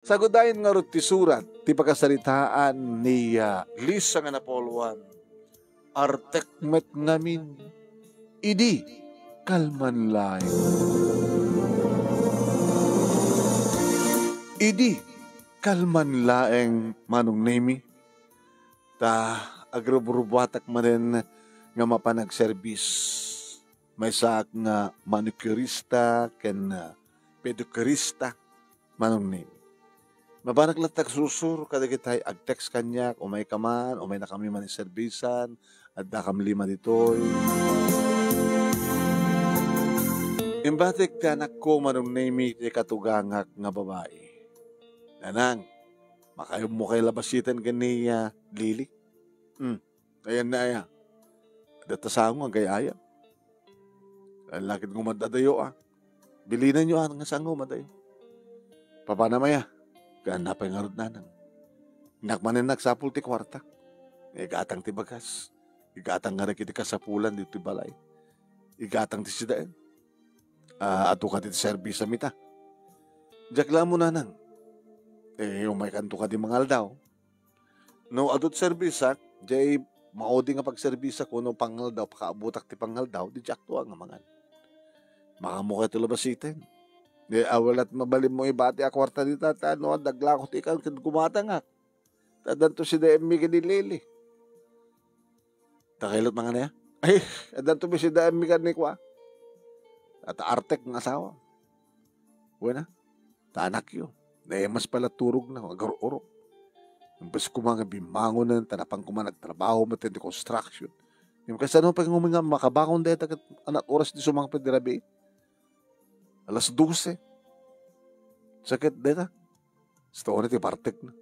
Sagudayin nga ti surat, ti pagkasalitaan ni Lisa nga Napolwan, artek met ngamin, idi kalman laing. Idi kalman laeng manong nemi, ta agrubrubatak manen nga mapanagservis. May saak nga manicurista ken pedicurista manong nemi. Mabanaglatag susur kada kitay ag-text kanya o may kaman o may nakami man servisan at dakam lima ditoy. Imbatik ti anak ko manong nemi ti katugangak nga babae. Nanang, makayom mo kay labasitan ganiya Lili. Ayan na aya. Datasang ang gayaya. Lakit ng madadayo Bilinan nyo nga saan ng madayo. Papa na maya. Kaya napangarod nanang. Nakmanin nagsapul ti kwarta. Igatang ti bagas. Igatang nga nakiti kasapulan dito ti balay. Igatang ti sidain. Ato ka ti servisa mita. Jakla mo nanang. Umay kanto ka di mangal daw. No adot servisa, jay maudi nga pagserbisa ko no pangal daw, pakaabutak ti pangal daw, di jakto nga mangan. Makamukha ito labasitin. Awalat mabalim mo ibati a kwarta di tata, no, daglakot ikaw, kumatangak. Tadanto si DM kanilili. Takilot mga na ya? Ay, adanto mi si DM kanikwa. At artek ng asawa. Wala, tanak yun. Mas pala turog na, agar-uro. Bas ko mga bimangon na, tanapang ko man nagtrabaho, matindi construction. Yung kasi ano, pag nga makabakon dito, anak oras di sumang pedirabi. Alas 12. Sakit dito. Story ti partek na.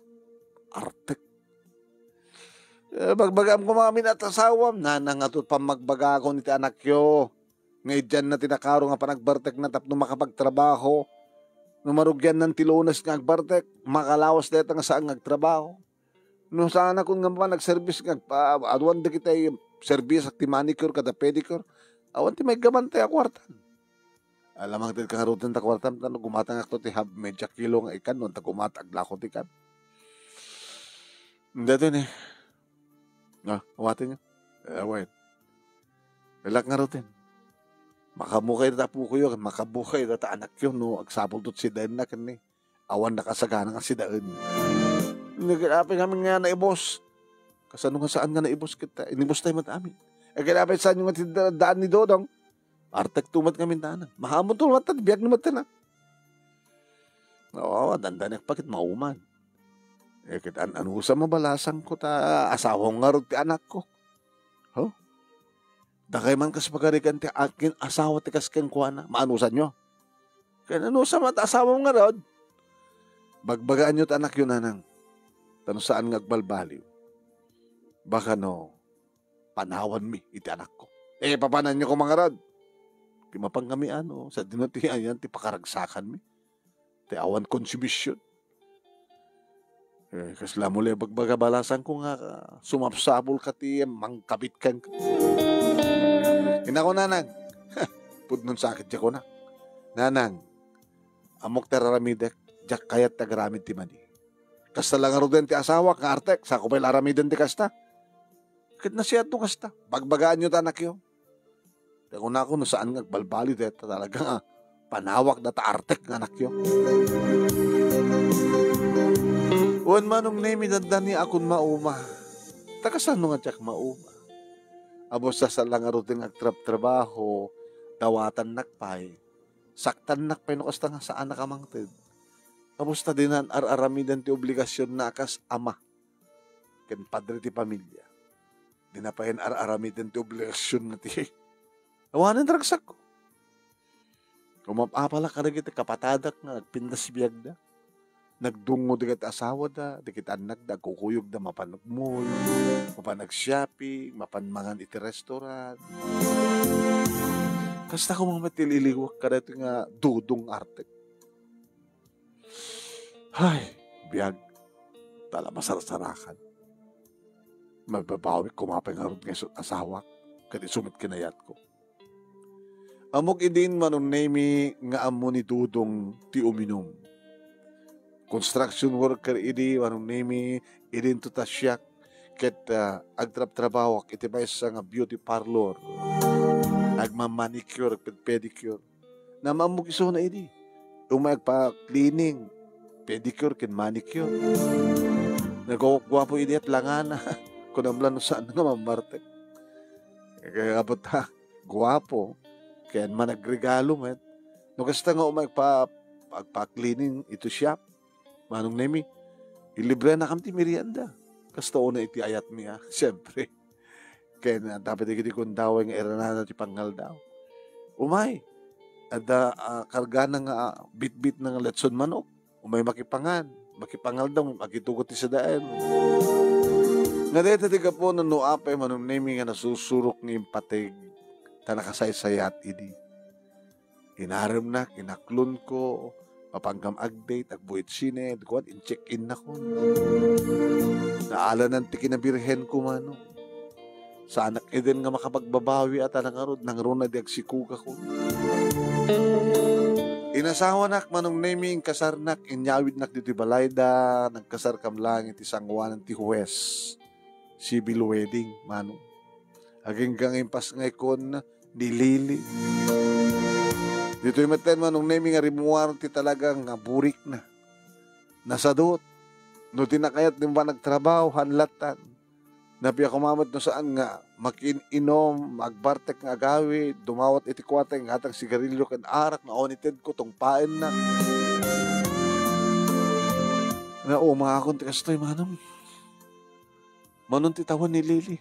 Artek. Bagbagam ko mga minatasawam, nanang atot pa magbaga ako ni ti anak yo. Ngayon dyan na tinakaro nga panagbartek na tapno makapagtrabaho. Numarugyan ng tilunas nga agbartek, makalawas dito nga saan agtrabaho. No sana kung nga pa nag-service nga, aduan di kita yung service at ti manicure kada pedicure, awan ti may gamantay a kwartan. Alamang ti kaharutan ta kwartan, tano gumatang akto ti hab medya kilo nga ikan, nun ta gumatag lakot ikan. Hindi ito ni. Awatin nyo. Await. Relak nga rutin. Makamukay na po ko yun, makabukay na ta anak yun, no, agsapol do't si Dain na kani. Awan nakasagana nga si Dain. Nagkakapin namin nga na ibos. Kasano nga saan nga na ibos kita, inibos tayo matamin. Kaya saan yung daan ni Dodong, artek tumat kami tanan. Mahamon to matad, biyak ni matan na. Oo, dandanak pakit mauman. Kita ano sa mabalasang ko ta, asawang nga ti anak ko. Oh? Dakay man kas pagarikan ti akin asawa ti kas ken kuana, maanusan nyo. Kaya ano sa mata asawa nga rod. Bagbagaan nyo ti anak yun nanang. Tano saan nga agbalbaliw. Baka no, panawan mi iti anak ko. Papanan nyo ko mga rod. Ti mapang kami sa dinatihan yan, ti pakaragsakan mi. Ti awan konsumisyon. Kasla muli bagbagabalasan ko nga sumapsabol ka ti mangkabit kang. Inako nanang. Pudnon sakit siya ko na. Nanang, amok teraramidek, jak kayat tagaramid ti mani. Kasta lang arudan ti asawa, ka artek, sa ko pa'y laramidan ti kasta. Kit na siya ito kasta. Bagbagaan nyo tanak yun. Kung na ako, no saan nga balbali dito, talaga panawak na ta artek nga anak yun. Uwan manong nemi dandan ni akon mauma. Takasano nga tsak mauma. Abos sa lang aruting agtrap-trabaho, dawatan nakpay, saktan nakpay no kasta nga saan nakamangtid. Abos na dinan araramidan ti obligasyon na akas ama, ken padre ti pamilya. Dinapayan araramidan ti obligasyon na ti awanan dragsak ko. Kumapapala ka na kita kapatadak nga nagpindas biyag da. Nagdungo dikat asawa da, dikit anak da, kukuyog da, mapanagmul, mapanag-shopping, mapanmangan iti restaurant. Kasta ko mga matililiwak ka dito nga dudong artek. Ay, biyag, tala masarasarakan. Magbabawi, kumapay nga rin ng asawa, kadi sumit kinayat ko. Amok idin manunemi nga amo ni dudong ti uminom. construction worker idi, manong nemi, idin to tasyak, ket agtrap-trabaho, iti may sa nga beauty parlor, agmamanicure, pedicure, na mamugiso na idi. Umayag pa cleaning, pedicure, ken manicure. Nagkukwapo idi at langana. Kung namlan saan nga mamarte. Kaya kapot guwapo. Kaya managregalo met. No kasta nga umayag pa cleaning ito shop. Manong nemi. Ilibre na kamti merienda. Kasta una iti ayat niya. Siyempre. Kaya na dapat ikiti kung daw nga eranana ti pangal daw. Umay. Ada karga ng bit-bit ng letson manok. Umay makipangan. Makipangal daw. Makitugot ti sa daan. Nga dito tiga po na nuapay manong nemi nga nasusurok ni impatig ta nakasaysayat idi. Inaram na, kinaklon ko, papanggam agdate, agbuit sine, kuwan, in-check-in na ko. Naala ng tikinabirhen ko mano. Sa anak eden nga makapagbabawi at nangarod, nangaroon na di agsikuga ko. Inasawa nak manong naming kasarnak, inyawid nak dito balayda, nagkasar kam lang iti sangwanan ti Huwes. Civil wedding, manong. Aging gang impas ngay kon ni Lili. Dito yung maten manong naming nga rimuar ti talagang nga burik na. Nasadot. No tinakayat din ba nagtrabaho, hanlatan. Napiya kumamat no saan nga makin-inom, magbartek nga agawi, dumawat iti kwateng hatang sigarilyo kan arak na onited ko tong paen na. Na mga akong tikastoy manong. Manon ti tawan ni Lili.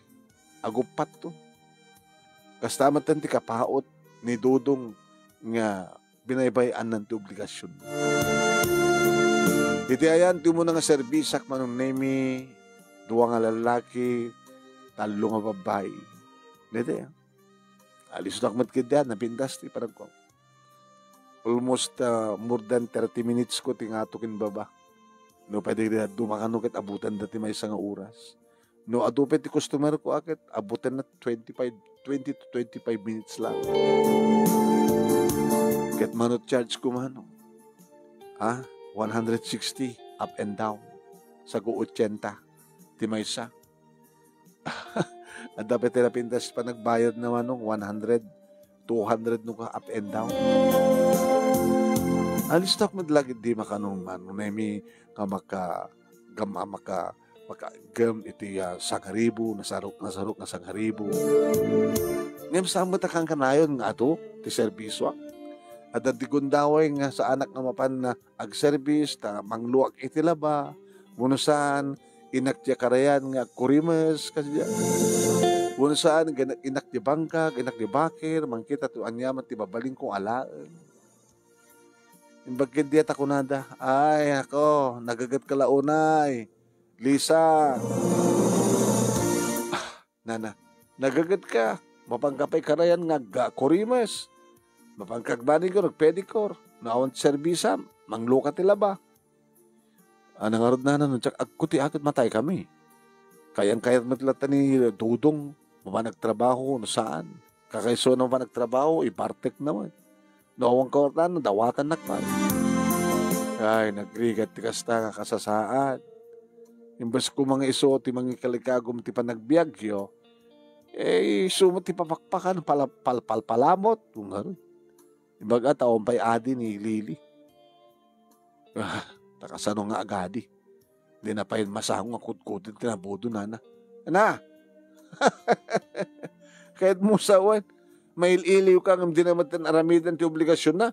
Agupat to. Kastamat ti kapaot ni Dudong nga binaybayan ng ti obligasyon. Iti ayan, ti mo na nga serbisak manong nemi, duwa nga lalaki, talo nga babae. Dito yan. Alis na akmat kidya, napindas ti parang ko. Almost more than 30 minutes ko tingatokin baba. No, pwede rin dumakanukit abutan dati may isang oras. No, adupet ti customer ko akit, abutan na 20 to 25 minutes lang. Ket manot charge ko mano. 160 up and down. Sa go 80. Ti may isa. At dapat tila pintas pa nagbayad naman nung 100, 200 nung up and down. Alis na ako madlagid di makanong manong nemi ka maka-gam iti sangaribo, nasarok na sangaribo. Ngayon saan mo takang kanayon nga ato, ti serviswa. At digundaway nga sa anak nga mapan na ag-service, ta mangluak iti laba, munusan, inakya karayan nga kurimas, kasi munusan, inakya bangkag, inakya bakir, mangkita to anyaman, ti babaling kong alaan. Imbagkid diya takunada, ay ako, nagagat kalaunay, Lisa. Nana, nagagat ka, mapangkapay karayan nga kurimas. Mapangkagbani ko, nagpedicure, naawang serbisa, mangluka tila ba? Nangarod na nun, tsak agkuti agad matay kami. Kayan-kayat matilata ni Dudong, mapanagtrabaho, no saan? Kakaiso na mapanagtrabaho, ibartek naman. Naawang kawartan, dawatan nakman. Ay, nagrigat ti kasta kasasaan. Imbas ko mga iso, ti mga kalikagom ti panagbiagyo, sumot ti papakpakan, palamot, kung haron. Imbaga, taong pa'y adi ni Lili. Takasano nga agadi. Hindi na pa'y masahong ang kudkudin, tinabudo na. Ana! Kahit musawan, mail-iliw ka, hindi naman aramidan ti obligasyon na.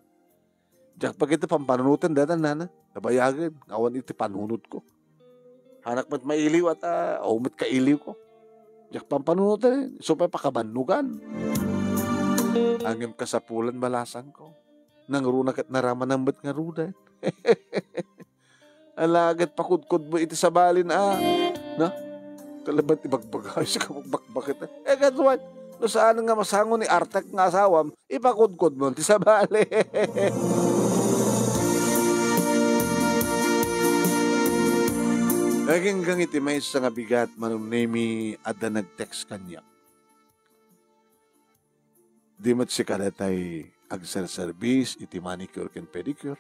Diyak pag ito, pampanunutan datan, nana. Nabayagan, awan iti panunod ko. Hanak mat mailiw at umit ka iliw ko. Diyak pampanunutan, so pa'y pakabanugan. Angim kasapulan balasan ko. Nang runak at naraman ng ba't nga rudan. Alagat pakudkod mo iti sa balin na? Kalabat ibagbagay sa kapagbakbakit. Gadwan, no saan nga masango ni Artek nga asawam, ipakudkod mo iti sa balin. Naging gangiti may isa nga bigat manong nemi ada nag-text kanya. Di mat si kadatay agser-service iti manicure ken pedicure.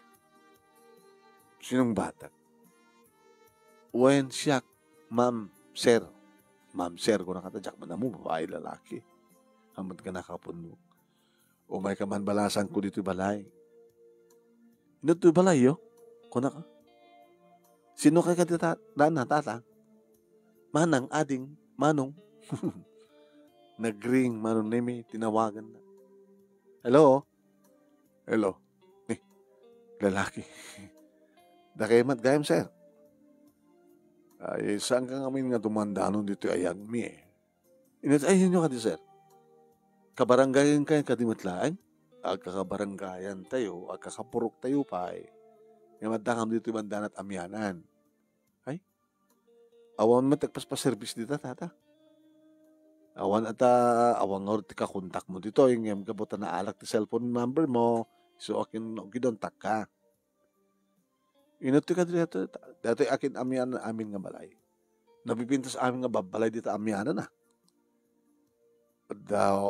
Sinong bata? When siya, ma'am, sir, kung nakatadyak man na mo, babae, lalaki. Hamad ka nakapuno. O may kamanbalasan ko dito balay. Dito balay yo? Kuna ka? Sino ka dana, tata? Manang, ading, manong. Nagring, manong nemi, tinawagan na. Hello? Hello? Lalaki. Dakemat gayam, sir. Ay, saan ka ngamin nga dumandanon dito ayang mi eh? Ayun nyo ka di, sir. Kabaranggayan kayo kadimatlaan? Agkakabaranggayan tayo, agkakapurok tayo pa eh. Nga madakam dito bandanat amyanan. Ay? Awan mo tagpas-service dito, tata. Awan nga rin ka kontak mo dito. Yung kabutan na alak ti cellphone number mo. So, akin gidontak ka. Inuti ka dito. Dati akin amyanan amin nga balay. Nabipintas amin nga babalay dito amyanan na.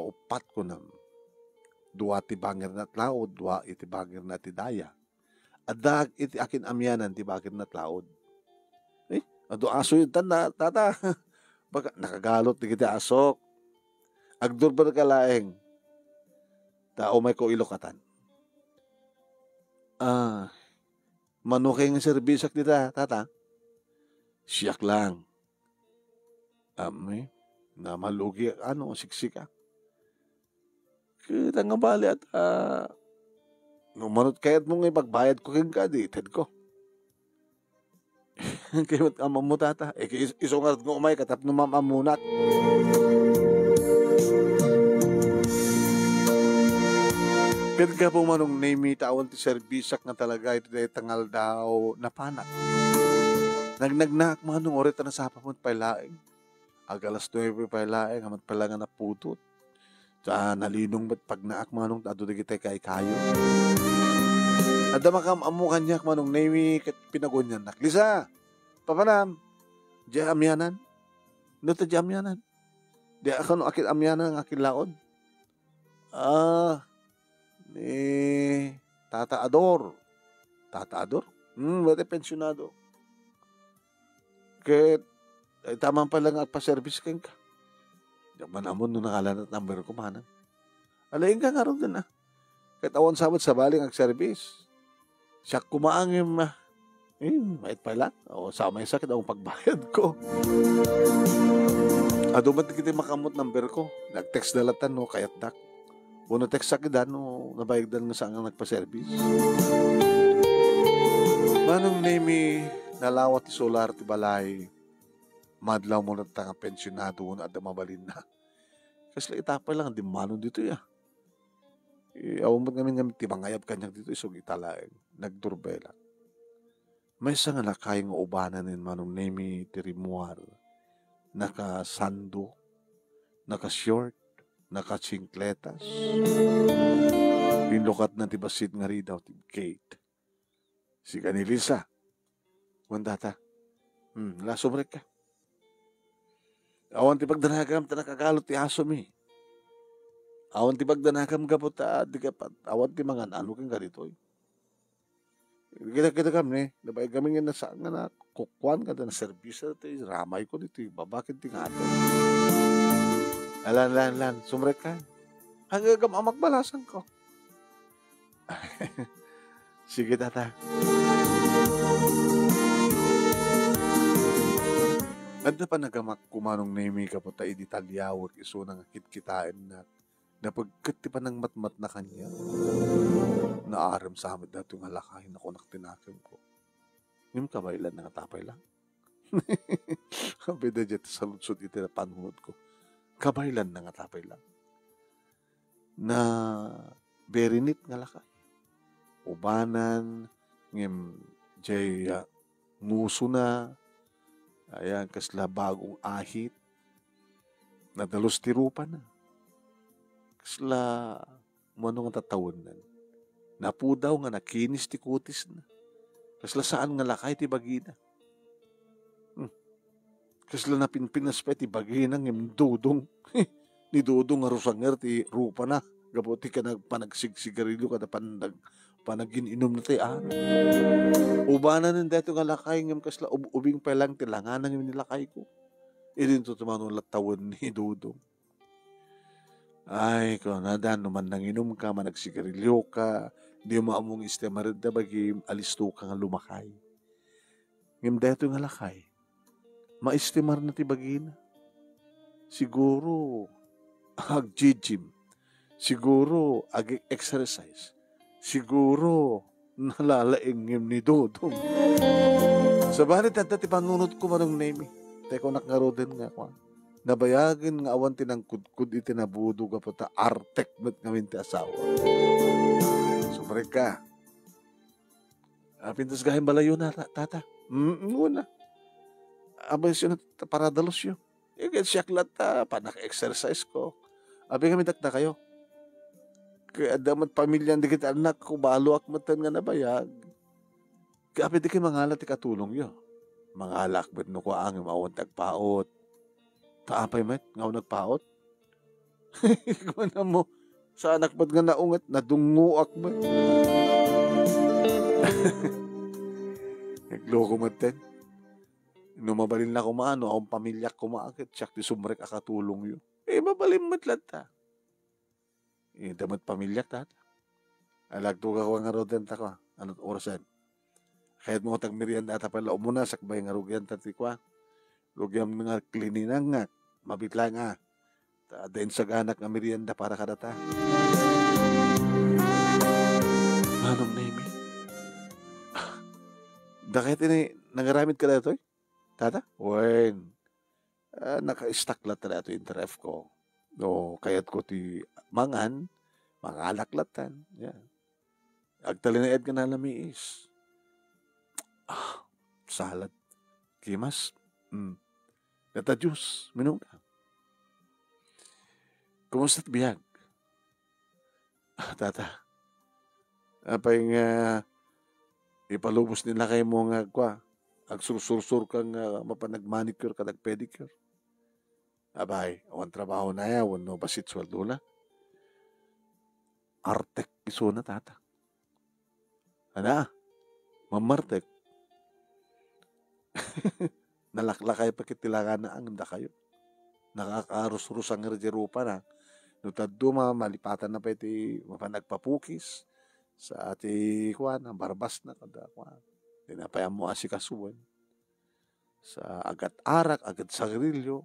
Upat ko na. Dua ti bangir na tlaod. Dua iti bangir na ti daya. Adag iti akin amyanan ti bangir na tlaod. Ado aso yun tata. Baka nakagalot di kita asok. Agdur ba kalaeng? Tao may ko ilokatan. Manukay nga serbisak dita, tata. Siyak lang. Na malugi, siksika. Kita nga bali at numanot kaya't mong ipagbayad ko kang kadited ko. Kayat amam mo, tata. Isungarat ko umay katap ng mamamunat. Pwede ka po manong name taon ti serbisak nga talaga ito dahil tangal daw na panak. Nagnagnak manong orit na sa pamot pailaing. Agalas 9 pailaing, amat pala nga naputot. Sa nalinong ba't pag naak manong tado na kita kay kayo. Ada makamamu kanyak manong name kat pinagunyan nak. Lisa, papanam, diya amyanan. No ta diya amyanan. Diya ako akit amyanan ng akin laon. Ni Tata Ador. Tata Ador? Bate pensionado. Kaya, tamang pala nga pa-service ka. Diyan man amon nung nakalanat number ko, manang. Alayin ka nga rin din, Kahit awan sabot sa baling ag-service. Siya kumaangin, mait pala. O, sa may sakit akong pagbayad ko. Adumat kita makamot number ko. Nag-text dalatan, kayat dak. Uno text sa kidan, nabayagdan nga saan nga nagpa-service. Manong name nalawat ti solar ti balay, madlaw mo na tanga pensionado na at mabalin na. Kasi itapay lang, di manon dito ya. Awamot ngamin ti mangayab kanyang dito, isog italaeng, nagdurbela. May isa nga nakayang ubanan ni manong name ti rimuar, naka-sando, naka-short, naka-chingkletas. Pinlukat na ti basit nga rin daw ti gate. Si kanilisa. Wandata. Lasumrek ka. Awan ti pagdanagam ta nakagalot ti aso mi. Awan ti pagdanagam ka po ta di ka pat. Awan ti mga nano kang ganito. Kita kami, nabay kami nga nasa nga na kukwan ka na servisa ti ramay ko dito. Babakit ti nga ito. Lan, sumrek ka. Hanggang magbalasan ko. Sige, tata. Adda pa nagamak kumanong name ka po tayo detalyawag iso nang kitkitain na napagkat ti pa ng matmat na kanya. Naaram sa amin dato nga lakahin ako naktinakam ko. Yung kabaylan na katapay lang. Beda dyan sa lutsot iti na panunod ko. Kabaylan na nga tapay lang. Na very neat nga lakay. Ubanan, ngem jay nguso na, ayan, kasla bagong ahit, nadalos tirupa na. Kasla, mano nga tatawon na. Napudaw nga nakinis ti kutis na. Kasla saan nga lakay ti bagina. Kasla na pinpinas pa ti bagina ngem dudong. Ni dudong nga rusanger ti rupa na. Gabuti ka nagpanagsigsigarilyo ka na pandag panagin inom na tayo. Ubanan ng dito nga lakay ngam kasla ubing pa lang tilanganan yung nilakay ko. Idin to tumanong latawan ni Dudong. Ay, kung nadan naman nang inom ka, managsigarilyo ka, di mo among istemarid na bagi alisto ka nga lumakay. Ngam dito nga lakay, maistemar na ti bagina. Siguro, ag-gym. Siguro, ag-exercise. Siguro, nalalaingim ni Dudong. Sa balit at dati panunod ko manong name. Teko nakaroden nga ko. Nabayagin nga awan tinangkudkud iti nabudo ka po ta artek met ngamin ti asawa. Sumrek ka. Pintas gahin balayo na tata. Muna. Abay siya na paradalos yun. Ikan siya klat panak-exercise ko. Abi kami dakta kayo. Kaya damat pamilya di kita anak ko balo akmatan nga nabayag. Kaya abi di kayo mangalat ikatulong yun. Mangalak bet no ko ang maawang tagpaot. Taapay met, nga nagpaot. Ikaw na mo, sa anak ba't nga naungat, nadunguak mo. Nagloko mo ten. Numabalin na kumaano, akong pamilya kumaakit, siyak di sumrek akatulong yun. Mabalin mo't lata. Damat pamilya tata. Alagto ka ko nga roden ta ko. Anong orasan? Kahit mo tagmerienda ata pala umuna, sakbay nga rugyan tati ko. Lugyam nga klininang nga, mabitla nga. Dain sa ganak nga merienda para kadata. Manong name Dakit ini, nangaramid ka na ito Tata? Wen. Naka-stack lat na ito yung tref ko. No, kayat ko ti mangan, mangalaklatan. Yan. Agtalinaed ka na lamiis. Salad. Kimas. Data juice. Minum ka. Kumusta't biyag? Tata. Apay nga ipalubos nila kayo mo nga kwa. Agsursur kang mapanag-manicure ka, nag-pedicure. Abay, awan trabaho na ya, awan no basit sweldo na. Artek iso na tata. Ana, mamartek. Nalaklakay pa kitilangan na ang da kayo. Nakakarus-rus ang rejerupa na. Nutaduma, malipatan na pa iti mapanagpapukis sa ati kuan, ang barbas na kada kuan. Dinapayam mo asikasuan sa agat-arak, agat sagrilyo.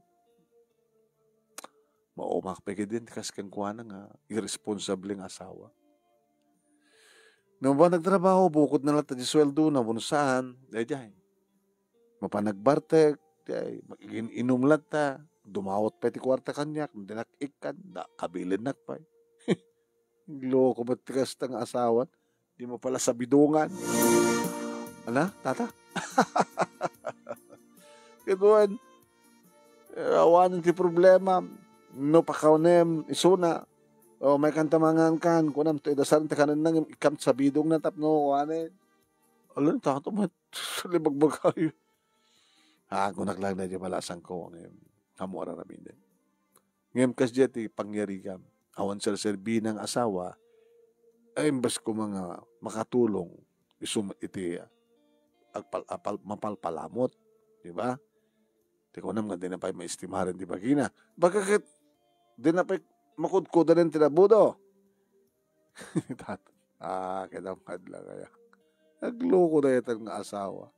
Maumak pa din kas kang kuan nga irresponsibleng asawa. Nung ba nagtrabaho, bukod na lang tayo sweldo na bunusaan, dahil mapanagbartek, magiging inom lang ta, dumawat pa iti kwarta kanyak, dinakikan, kabilin nakpay. Loko matikas tang asawan, di mo pala sa bidungan. Ala, tata? Kituan, awanan ti problema, no pakawanem, isuna, o may kantamangan kan, kunam to idasan, takanan nang ikam sa bidong na tapno, awanin. Alam, tato mo, libagbag kayo. Kunak lang na di malasang ko, hamura namin din. Ngayon kasi di pangyari kam, awan serbi ng asawa, ay imbas ko mga makatulong, iti, mapalpalamot, di ba? Di ko naman din na pa maistimaran di bagina. Bakit din na pa makudkudan ng tinabudo? Kinamad lang kaya. Nagloko na yatang nga asawa.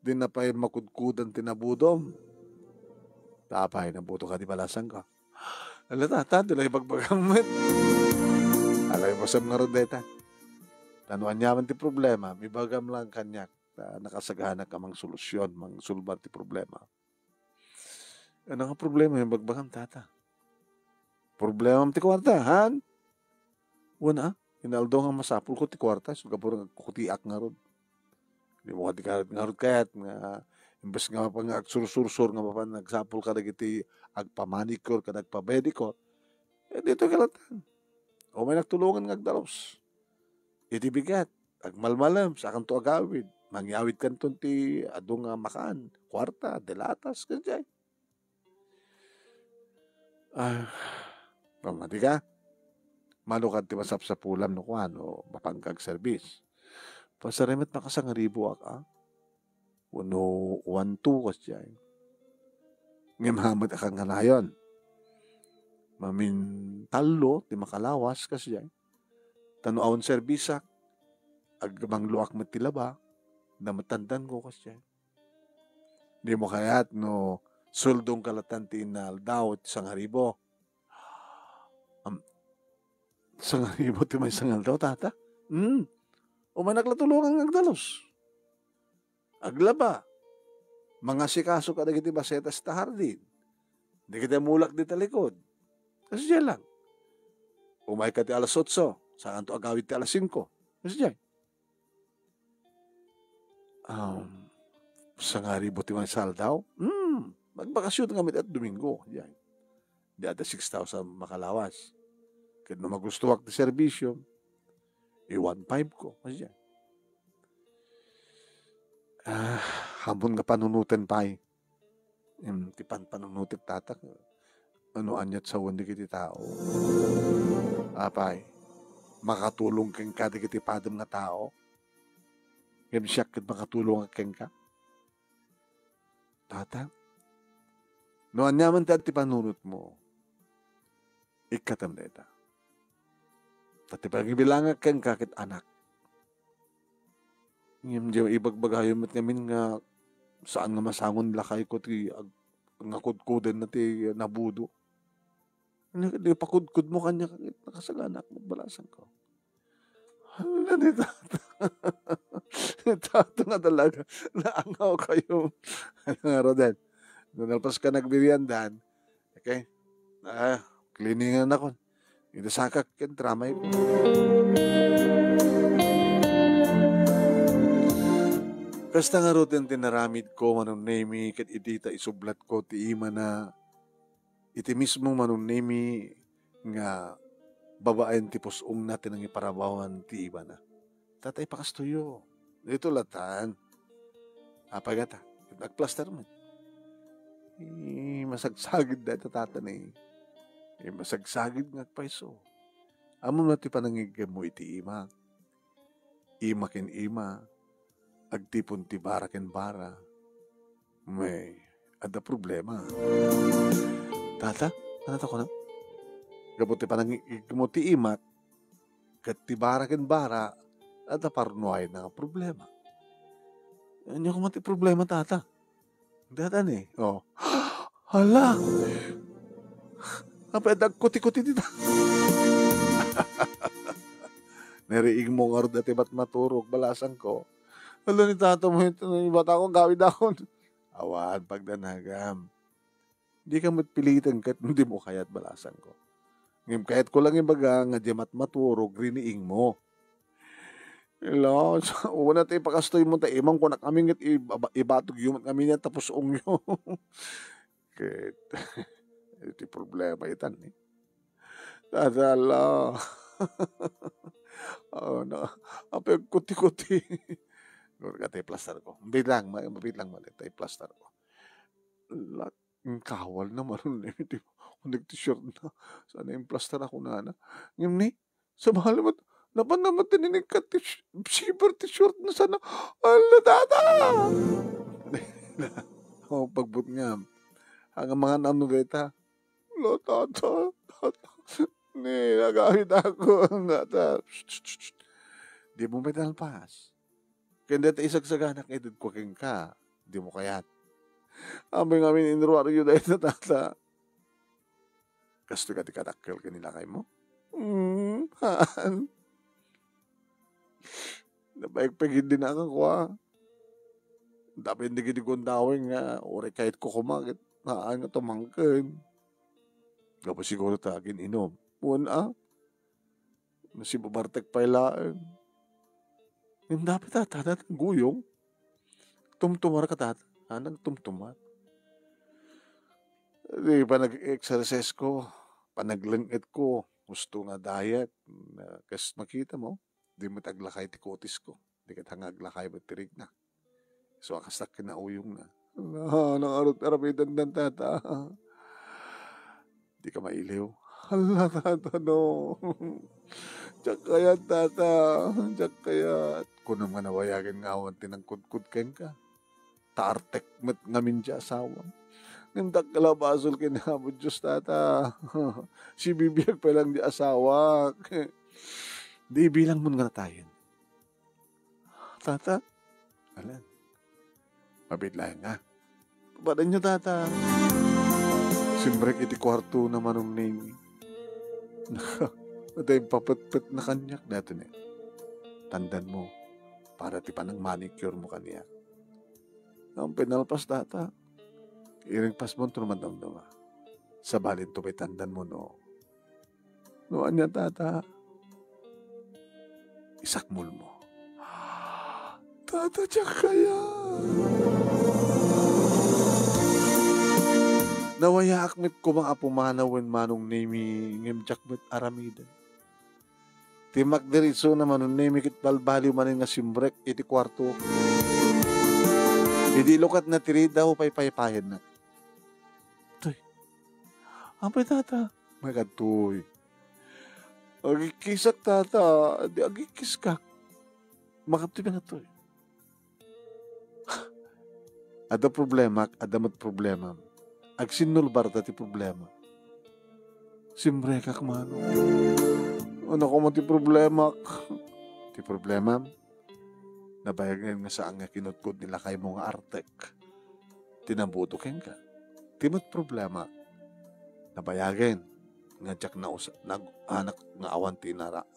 Din na pa makudkudan tinabudom. Tapay, nabuto ka di balasan ka. Alata, tanto lang ibagbagamit. Alay mo sa mga rodeta. Tanuan niya man ti problema, may bagam lang kanyak. Nakasagana ka mang solusyon, mang sulbar ti problema. Ano nga problema yung bagbagam tata? Problema ti kwarta, han? Wala, hinaldo nga masapul ko ti kwarta, so kapuro nga kukutiak nga rod. Di mo ka ti karat nga rod kayat, nga imbes nga pa nga agsursur nga pa nagsapul ka nagiti agpamanicure ka nagpabedicure, dito kalatan. O may nagtulungan nga agdalos. Iti bigat, agmalmalam, sa kanto agawid. Mangyawid kanton ti adong makaan, kwarta, delatas, kanjay. Pamati ka, Manukad ti masap sa pulam no kuano, mapangkag service. Pasarimat nakasangaribo ak. Uno, 1-2 kasya. Ngayon hamad akang ngalayon. Mamin talo, ti makalawas kasya. Tanuawan servisak, agmang luak matilaba, na matandan ko kasya. Di mo kayat no, suldong kalatan ti inal daw, isang haribo. Isang haribo ti may sangal daw, tata. Umanaglatulungan ang agdalos. Aglaba. Mga sikaso ka na kiti basetas ta hardin. Di kita mulak di talikod. Kasi dyan lang. Umay ka ti alas 8, saan to agawid ti alas 5. Kasi dyan. Sa nga ribo ti mga saldaw, magbakasyon kami at Domingo. Dyan. Di ata 6,000 makalawas. Kaya na magustuwak ti servisyo, 1,500 ko. Kasi dyan. Hambon nga panunutin pa ti panunutin tatak. Ano anyat sa wandi kiti tao. Apay, makatulong keng ka di kiti padam nga tao. Ngayon siya kit makatulong keng ka. Tata, no anyaman ti panunut mo, ikatam deta. Tati pagibilang keng ka kit anak. Ngayon diyo ibagbagayon mat ngamin nga saan nga masangon lakay ko ti nga kudkudan na ti nabudo. Di pakudkud mo kanya nakasaganak mo balasan ko. Hala ni tata. Ni tata nga talaga. Naangaw kayo. Nga Rodel. Nung nalpas ka nagbiriandan. Okay? Cleaningan ako. Ito sakak ken tramay ko. Kasta nga roten tinaramid ko manunemi ket idita isublat ko ti ima na iti mismo manunemi nga babaen ti pusong natin ang iparabawan ti iba na. Tatay pakastuyo. Dito latan. Apagata. Nagplaster mo. Masagsagid na ito tatan eh. Masagsagid nga paiso. Amo na ti panangigam mo iti ima. Ima ken ima. Agtipon ti bara ken bara. May ada problema. Tata, ano ko na? Gabuti pa nang ikamuti imat, kat ti bara ken bara, at aparnuay na problema. Ano ko mati problema, tata? Datan eh. Oh. Hala! Apedag kuti-kuti dita. Nariing mo nga rin dati ba't maturog, balasan ko. Hala ni tata mo ito, ba't akong gawid ako? Awan, pagdanagam. Hindi ka matpilitan kahit hindi mo kaya't balasan ko. Ngayon, kahit ko lang yung baga, nga di matmaturog, riniing mo. Hello, una tayo pakastoy mo tayo, imang ko na kami nga't ibatog yung kami niya, tapos ongyo. Kahit, ito problema itan eh. Tadala. Apay kuti-kuti. Katay plaster ko. Mabit lang malit. Tay plaster ko. Kawal na maroon eh. Kung nag-t-shirt na. Sana yung plaster ako na. Ngayon ni, sa mahal naman, napan naman tininig ka super t-shirt na sana. Ala, tata! Pagbut nga. Hanggang mga nanugeta. Ala, tata. Ni, nagawid ako. Tata. Di mo may talpas. Kaya dito isagsaganak edad ko king ka. Di mo kayat. Aming amin inruwari yun dahil na tata. Kasto ka di kadakkel kanila kay mo? Haan. Nabayag pagin din ako ko ha. Dapat hindi kini kundawin nga. Uri kahit ko kumagit. Haan nga tumangkin. Kapag siguro tagin inom. Una. Nasibabartek pailaan. Yung dapat tata ng guyong. Tumtumar ka tata. Anang tumtumar. Di pa nag-exercise ko. Panaglangit ko. Gusto nga diet. Kasi makita mo. Di mo taglakay ti kutis ko. Di ka tangaglakay ba tirig na. So akasak kinauyong na. Nangarot arabidan ng tata. Di ka mailiw. Hala, tata, no. Diyak kayat, tata. Diyak kayat. Kung naman nawayagan nga awan tinangkudkud ken ka. Taartek met ngamin di asawa. Nindak kalabasol kinabot Diyos, tata. Si bibiyag pa lang di asawa. Di bilang mo nga tayo. Tata, alam. Mabitlayan nga. Pabadan nyo, tata. Simbrek iti kwarto naman ng name. Natayong papet-pet na kanyak. Dato na. Tandan mo. Para ti pa ng manicure mo kaniya. Ang pinalpas, tata. Iring pas mo ito naman damdama. Sa balin to may tandan mo, no. Noan niya, tata. Isakmul mo. Tata, tiyak kaya. Nawaya akmit ko mga apumanawen manong nemi ngem jakmet aramida. Timak diriso na manong nemi kit balbaliw manin nga simbrek iti kwarto. Idi lukat na tiri daw paypayapayan na. Tuy. Ampay, tata. May katuy. Agikisak, tata. Di agikis ka. Makapti na to. Ada problema, adamat problema. Ag sinulbar ti problema. Simbre kak mano. Ano ko mo ti problema? Ti problema? Nabayagan nga saan nga kinutkod nila kay mong artek. Tinabutukin ka. Timot problema. Nabayagan. Nga jak na anak nga awanti nara.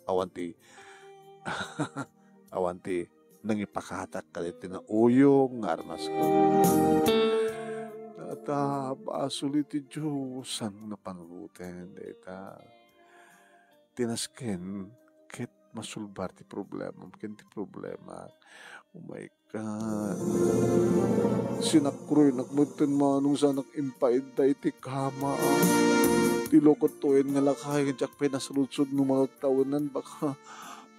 Awanti. Awanti. Nang ipakahatak ka dito na uyong nga armas ko. Tata, pasuliti Diyos ang napangutin. Dita. Tinasken. Kit masulbar ti problema. Makin ti problema. Oh my God. Sinakroy nakmutin manong sa nakimpaid da iti kama. Tilokot tuwin nga lakay. Jak pinasalutsod ng mga tawanan. Baka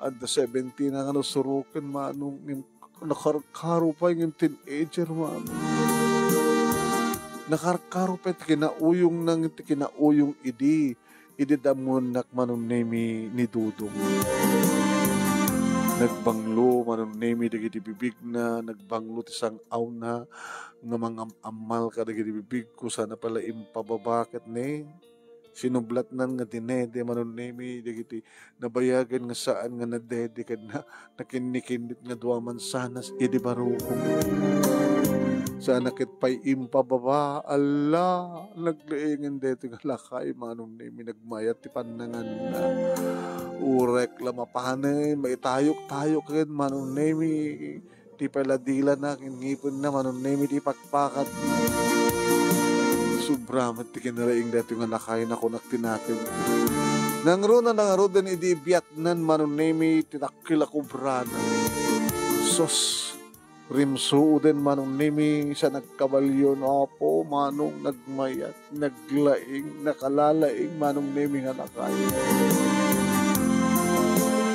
at the 17 na nga nasurukan manong nakarkaro pa yung teenager manong. Nakarkaro pa iti kinauyong nang iti kinauyong idi. Idi damon nakmanong nemi ni Dudong. Nagbanglo manong nemi dagiti bibig na. Nagbanglo ti sang aw na. Nga mga amal ka dagiti bibig ko. Sana pala impababakat ne. Sinublat nan nga dinede manon nemi dagiti nabayagan nga saan nga nadedikad na nakinikinit nga duwaman sanas idi barukong sana ket pay impababa Allah naglaingan deto nga lakay manon nemi nagmayat ti pannangan na urek lamapanay maitayok-tayok ken manon nemi ti paladila na ngipon na manon nemi ti pakpakat subramat ti kinalaing dati nga nakain ako naktinatin. Nangro dan idi Vietnam manon nemi tinakil ako brana. Sos rimso den manon nemi sa nagkabalyo no po manong nagmayat, naglaing, nakalalaing manong nemi nga nakain.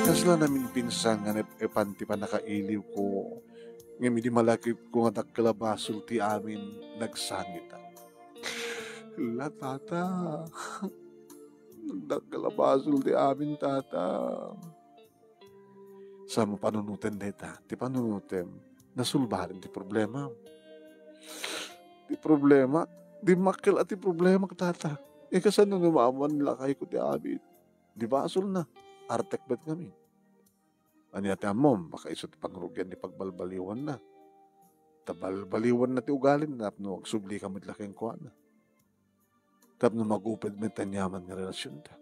Kasla namin pinsan nga epanti pa nakailiw ko. Ngayon di malakip ko nga nagkalabasol ti amin nagsangitan. La, tata. Nagdagkalabasol di amin, tata. Sa mo panunutin deta. Ti panunutin. Nasulbahan ti problema. Ti problema. Di makil at ti problema, tata. E kasan na numaman lakay ko ti amin. Di basol na. Artek bet kami. Anyata mo, baka isot pangrugyan ni pagbalbaliwan na. Tabalbaliwan na ti ugalin na. No, subli ka laking kuha na. Tapos na mag-upad may tanyaman ng relasyon ta.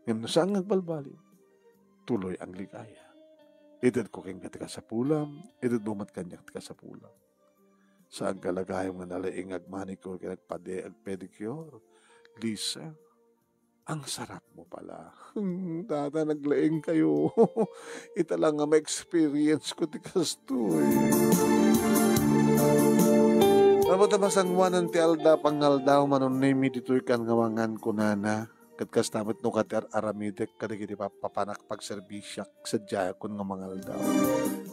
Ngayon na saan nagbalbali, tuloy ang ligaya. Edad ko keng katika sa pulam, edad bumat kanyak tika sa pulam. Saan kalagayong nga nalaing agmanicure, kinagpade, agpedicure. Lisa, ang sarap mo pala. Tata, naglaing kayo. Ita lang nga ma-experience ko tikas to eh. Matabas ang wanan ti alda pangaldaw manon nemi dito'y kan ngawangan ko nana. Katkas tamat no kati aramidek kadagiti papanak pagserbisyak sadya kun nga mga aldaw.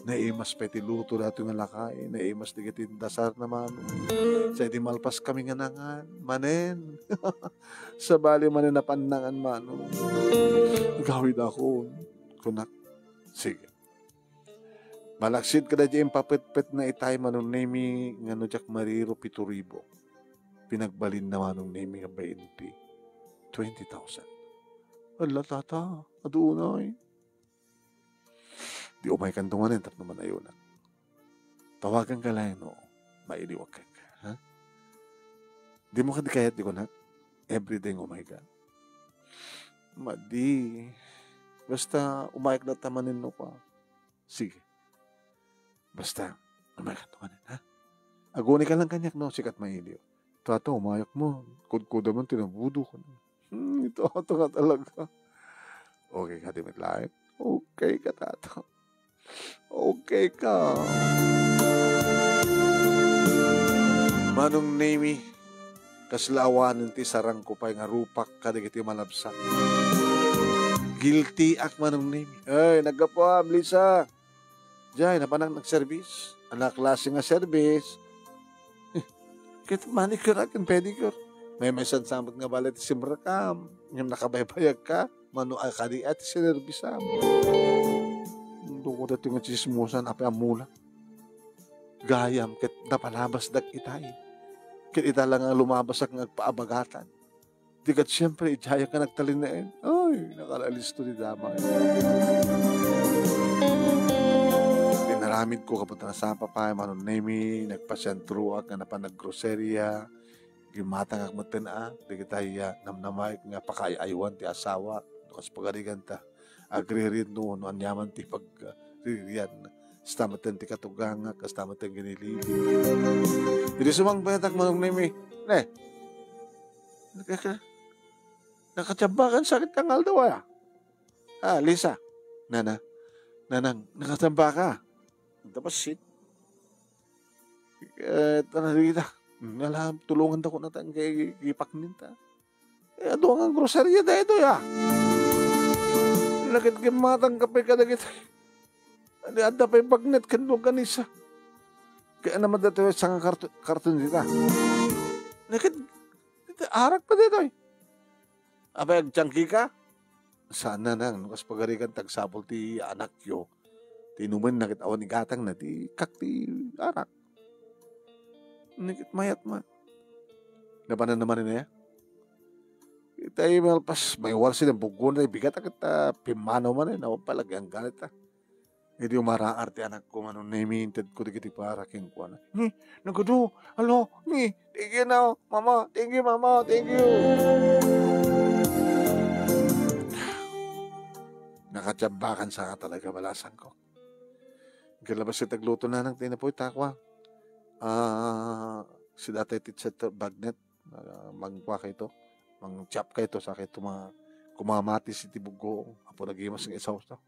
Naimas peti luto dato nga lakay, naimas digiti dasar naman. Sa di malpas kami nga nangan, manen. Sa bali manen na panangan mano. Gawid ako. Kunak. Sige. Malaksid kada di papet-pet na itay manong nemi nga no jak mariro pituribo. Pinagbalin na manong nemi nga 20,000. Ala tata, adunay. Di umay kantungan tap naman ayon. Tawagan ka lang, no? Mailiwag ka. Ha? Di mo kadikayat, di ko na. Everyday umay ka. Madi. Basta umayag na tamanin no pa. Sige. Basta umayag na tamanin, ha? Aguni ka lang kanyak, no? Sikat mailiw. Tata, umayak mo. Kudkuda man, tinabudo ko na. Ito nga talaga. Okay ka, Timit Life? Okay ka, Tato. Okay ka. Manong Nemi, kaslawanan ti sarang ko pa nga rupak kadagiti malabsak. Guilty ak Manong Nemi. Ay, nagkapam, Lisa. Diyan, napanang nag-service. Anak klase nga service. Kaya manicure at pedicure. May sansamot nga balat si Mrakam. Yung nakabaybayag ka, mano akadi at sinerbisam. Doon ko dati nga chismosan, api amula. Gayam, kat napalabas dag itay. Kat ita lang ang lumabas ang nagpaabagatan. Di kat siyempre, ijaya ka nagtalinain. Ay, nakalalis to ni Damay. Dinaramid ko kapag nasapa pa, manon Nemi, nagpasyantruak, nga napanag-groceria, gimatang ak matena, di kita iya namnamay nga pakayaywan ti asawa, kas pagarigan ta, agririn no anyaman ti pag-ririan, stamatan ti katuganga, kas tamatan ginilili. Hindi sumang bayatak Manong Nemi, nakatsambakan sakit kangal daw ah. Lisa, nanang, nakatsamba ka. Tapos shit. Tanarita. Alam, tulungan ko na tayong ipak ninta. Ato ang groceria da ito ya. Lakit kimatang kape ka na kita. Ada pa yung pagnet kanong kanisa. Kaya naman dito yung isang karton dita. Lakit, arak pa dito eh. Abay, agtiyangki ka? Sana nang, nukas pagarikan tagsapol ti anak yo. Tinuman na kitawa ni gatang na ti kakti arak. Nikit mayat ma. Napanan naman niya. Itay malpas may warsi ng bugon na bigat akit pimano man na palagang galit ta. Hindi umaraarte anak ko Manong Nemi inted ko digiti para king ko na. Nagado. Hello, thank you now, mama. Thank you, mama. Thank you. Nakatsambakan sa talaga balasan ko. Galabas si tagluto na ng tinapoy takwa. Si dati titset bagnet mangkwa kayo to mangchap kayo to sa kayo mga kumamati si tibugo apo nagimas ng isaw to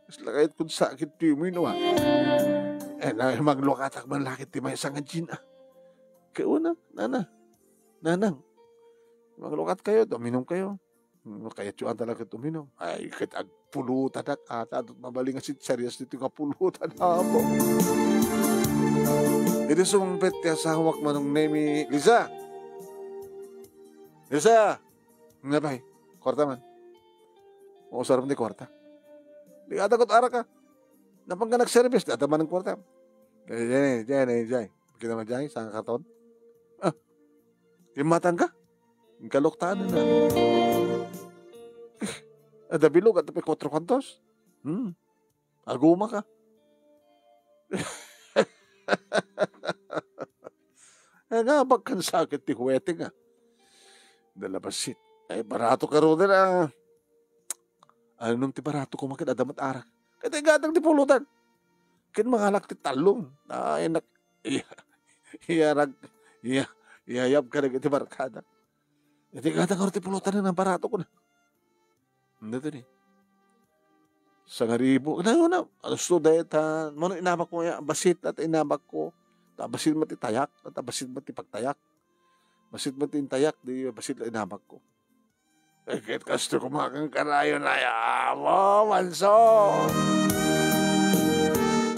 isla kahit kung sakit timo no maglukatak man lakit ti may isang gin kaya na nanang maglukat kayo dominom kayo kaya tsuan talaga tuminom ay kahit agpulutan at mabaling asit serious dito nga pulutan po. Ito sumampit ti asawak Manong Nemi. Lisa! Nga ba kwarta man. O sarap ni kwarta. Di ka takot ara ka. Napang ka nag-service, di ataman ng kwarta. Diyan. Kita naman dyan, sa katon. Kimatan ka? Kaloktaan na. Adabilog at tapi 4 kantos. Aguma ka. Nga bagkan sakit ti huwete nga. Dalabasit. Ay barato ka ro na. Ano nung ti barato ko makit adamat arak. Kaya gatang ti pulutan. Kin mangalak ti talong. Ay nak. Iyayab ka na ti barkada. Kaya gatang ka ro ti pulutan na barato ko na. Hindi ito ni. Sangaribo. Ano, alas to dahil mano inabak ko ya, basit at inabak ko. Basit mati tayak, at basit mati pagtayak. Basit mati tayak, di basit la inabak ko. Kahit kasto kumakang karayo na mo, manso.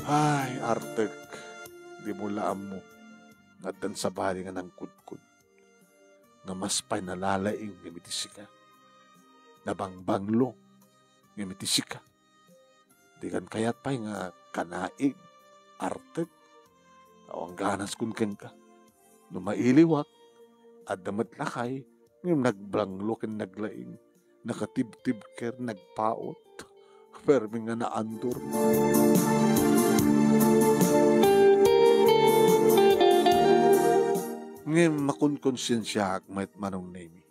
Ay, Artek, di mo laam mo. Ngaddan sa bari nga ng kudkud. Nga mas pa'y nalalaing ngamitisi ka. Nabangbanglo ngamitisi ka. Di kan kayat pa'y nga kanaig, Artek. Awang ganas kun ken ka. No mailiwak, at damat lakay, ngayon nagblanglo ken naglaing. Nakatib-tib ker nagpaot. Pero nga naandor. Ngayon makunkonsensya ak mayat manong nemi.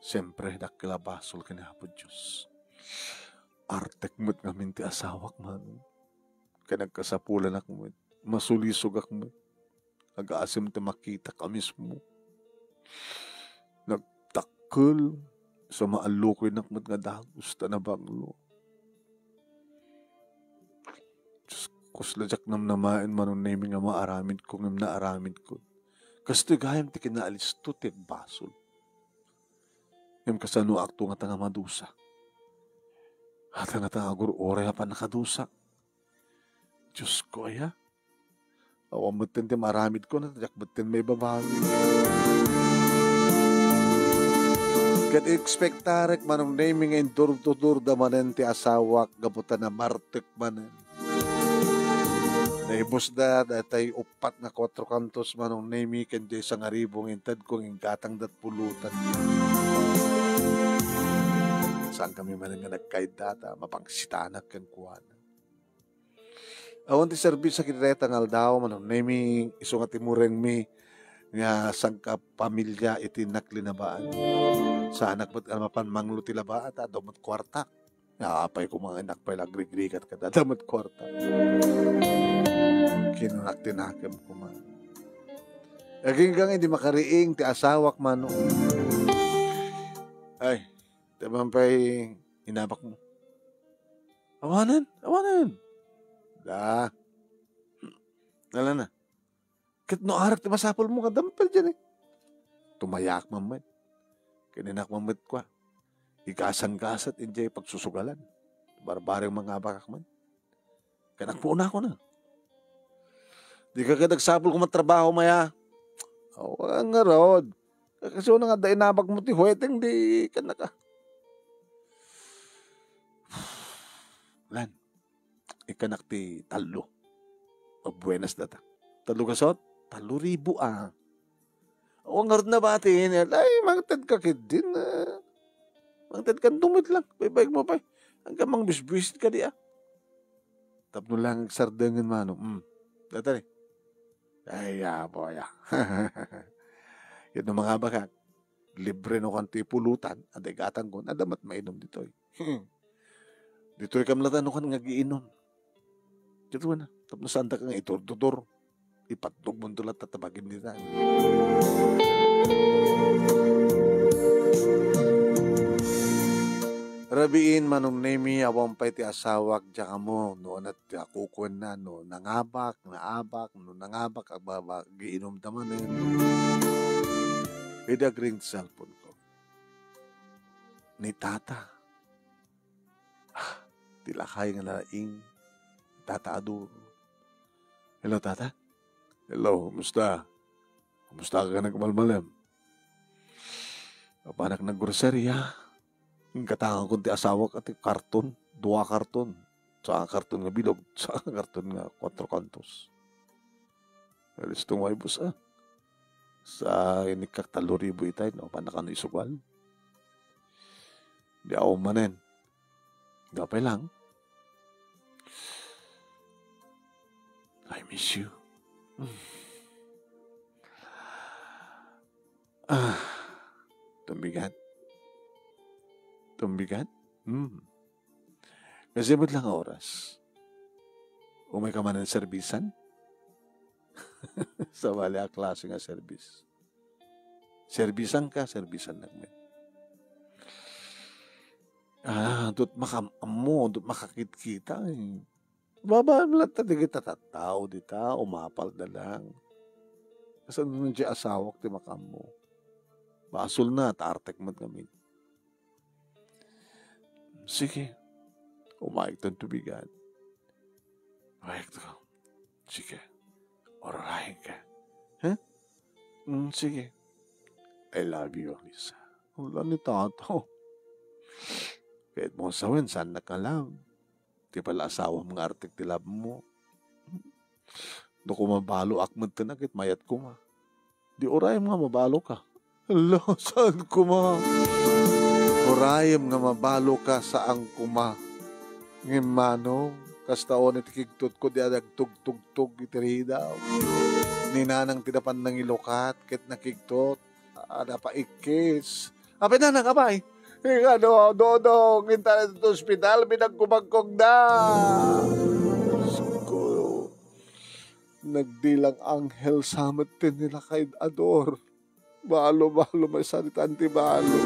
Siyempre nakilabasol kinahapod Diyos. Artek mo't ngamin ti asawak man. Kaya nagkasapulan ak mo't. Masulisog ak mo't. Nag-aasim ti makita ka mismo. Nagtakkel. Sa maalukoy nak mo't nga dagos ta na banglo. Diyos ko sladyak nam namain manong nemi nga maaramid ko ngam naaramid ko. Kasto gayam ti kinaalis to ti basol. Ngam kasano akto nga tanga madusa. At nga tanga gurore pa nakadusa. Diyos ko ya. Awang mutin ti maramid ko na tadyak mutin may babago. Kat expectarek manong naming ngayon dur da manen ti asawak gabutan na martek manen. Naibos da datay upat na 4 kantos manong naming kendi sa ngaribong intad kong ingkatang dat pulutan. Saan kami manen nga nagkaid data mapangsitanak ken kuwana. Awan ti servis sa kinreta ng aldaw manong naming iso nga timureng mi nga sangka pamilya iti naklinabaan. Sa anak mo't mapan manglo ti labaat damot kwarta. Apay ko mga anak pa'y lagrigrigat ka damot kwarta. Kinunak tinakam ko man. Aging kang hindi makariing ti asawak man. Ay, tamang pa'y inabak mo. Awanan. Da. Nala na. Kit no arak ti masapol mo kadampal dyan eh. Tumayak mamad. Kininak mamad kwa. Ikasang-kasat enjay pagsusugalan. Barbareng mga bakak man. Kanak po na ako na. Di ka kadagsapol kung matrabaho maya. Ang nga rod. Kasi una nga da inabak mo ti huweteng di ka naka. Lan. Ikanak ti talo. Buenas data. Talo kasot? 3,000 ah. O nga na batin. Ay, mangtad ka kid din. Mangtad ka dumit lang. Baybayag mo pa. Hanggang mang bisbisit ka di ah. Tapno lang sardangan mano. Data ni. Ay, boy. Yan ang mga bakak. Libre no kanti pulutan. Aday gatang ko. Adamat mainom dito. Dito kamlatan no kan nga giinom. Dito na. Tapno saan kang itur-tutur. Ipatnog mo doon at tatabagin nila. Rabiin manong nemi awang pa'y ti asawak dyan mo. Noon at akukun na no. Nangabak, no nangabak. Agbaba, giinom taman eh. Ida green cellphone ko. Ni tata. Tilakay nga laing. Tata aduro. Hello tata. Hello, kumusta? Kumusta ka nagmalmalam? Papanak ng groceria. Ang katangan ko ti asawak at karton. 2 karton. Sa karton nga bilog. Sa karton nga 4 kantos. Alis itong waibos ah. Sa inikak 3,000 itay. No? Panakan isugal. Di ako manen. Gapay lang. I miss you. Tumbigat. Kasi ba't lang oras? Umay ka man ng servisan? Sa wali a klase nga service. Servisan ka, servisan nagmen. Dut makamo, dut makakit-kita eh. Baba lang tadi kita tataw dita, umapal na lang. Kasi nung di asawak ti makam mo. Basol na, taartek mo kami. Sige, umayag tong tubigan. Umayag to. Sige, orahin ka. Huh? Sige. I love you, Lisa. Wala ni tato. Kahit mo sawin, saan na ka lang? Di pala asawa mga artik tilab mo. Do ko mabalo akmad ka na, kit mayat ko ma. Di orayam nga mabalo ka. Hala, saan ko ma? Orayam nga mabalo ka saan ko ma. Ngimano, kastaon iti kigtot ko, di adag tug-tug-tug itiri daw. Ninanang tinapan ng ilokat, kit nakigtot. Ada pa ikis. Apay na nakabay. Ano, dodong, kita na ito ospital, pinagkumagkog na. Siguro, nagdilang anghel sa amatin nila kay Ador. Balo-balo, may salita antibalo.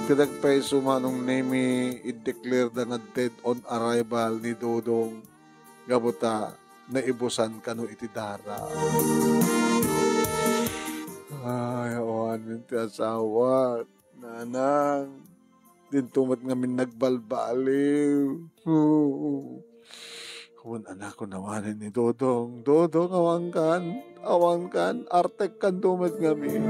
Pinagpaiso manong name i-declare na nga dead on arrival ni Dodong. Gabuta, naibusan kano iti dara. Ay, awan ti asawa. Nanang, din tumat ngamin nagbalbaliw. Kung anak ko nawanin ni Dodong, Dodong, awang kan, artek kan tumat ngamin.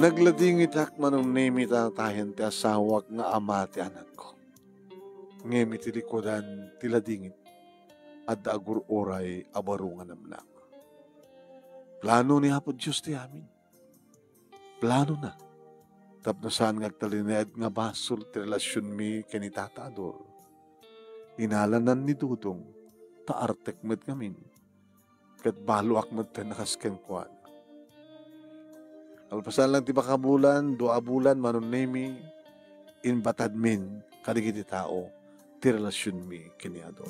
Nagladingit hak manong nemi tatayan ti asawak nga ama ti anak ko. Ngemi ti likodan tiladingit at agur oray abarungan namnam. Plano ni Apo Diyos ti amin. Plano na. Tapno saan ngagtalinayad nga basol ti relasyon mi kani Tata Ador. Inalanan ni Dudong, taartek met ngamin. Kat balo akmet ta nakasken kuan. Alpasan lang ti baka bulan, 2 bulan, manon nemi, inbatad min, kadigiti tao, ti relasyon mi kani Ador.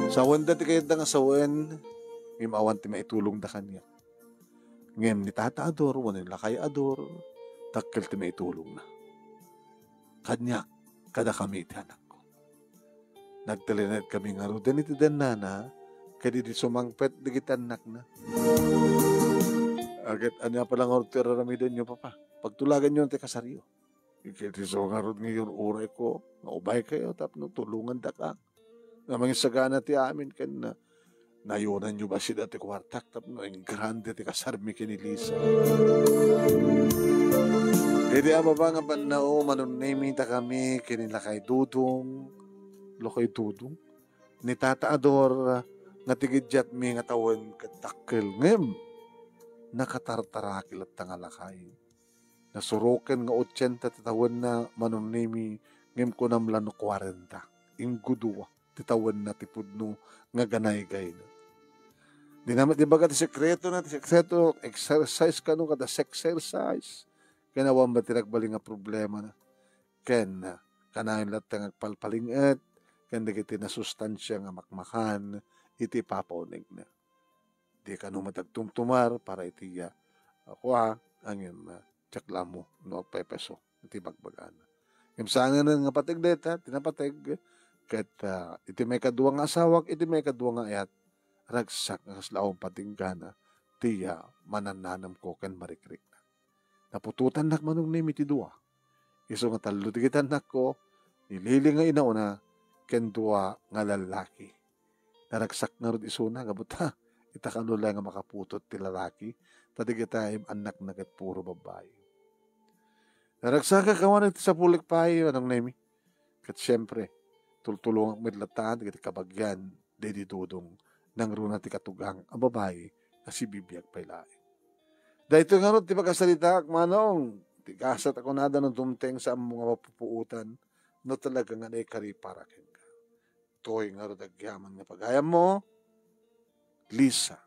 Sawan da ti kayad nga sawan, imawan ti maitulong da kanya. Ngem ni Tata Ador, wanin lakay Ador, takkel ti maitulong na. Kanya, kada kami iti anak ko. Nagtalinad kami nga ro, dan iti danana, kadi di sumangpet, di kita anak na. Agad, anya palang ortira ramidon nyo, papa. Pagtulagan nyo ti kasaryo. Ikiti so nga ro ngayon uray ko, maubay kayo, tapno tulungan da ka. Namang isagana ti amin kan na, nayunan nyo ba si dati kwartak tapno ang grande ti kasarmi kini Lisa. Hindi ama ba nga panao manunimita kami kinila kay Dudong, lokay Dudong, ni Tata Ador nga tigidyat mi nga tawen katakkel ngem nakatartarakil at tangalakay. Nasuroken nga 80 titawan na manunimi ngem ko namlan no 40. Ingguduwa titawan na tipudno nga ganay-gay na. Di naman, di ba ka sekreto na, sekreto, exercise ka nung kada exercise. Kaya nawan ba tinagbaling nga problema na. Kaya kanayon lahat nga palpalingat, kaya di kiti na sustansya nga makmakan, iti papaunig na. Di ka nung matagtumtumar para iti ako ang yun, tsakla mo, no, pepeso, iti bagbagan. Yung saan nga nga patig deta, tinapatig, kaya iti may kaduwang asawak, iti may kaduwang ayat, ragsak nga kaslaong patinggana, tiya manananam ko ken marikrik na. Napututan nak manong nimi ti dua. Iso nga talutigitan nak ko, nilili nga inauna, ken dua nga lalaki. Naragsak na rin iso na, gabuta, itakano lang nga makaputot ti lalaki, tadigitayim anak na ket puro babae. Naragsak ka kawan iti sa pulik payo, anong nimi? Kat siyempre, tultulong ang midlatan, iti kabagyan, dedi Dudong, nang runa ti katugang ang babae na si bibiyag pailain. Dahil ito nga ron, ti pagkasalita, manong, ti kasat ako nada ng tumteng sa mga mapupuutan, no talaga nga na ikari para ken ka. Toy nga ron agyaman nga pagayam mo, Lisa.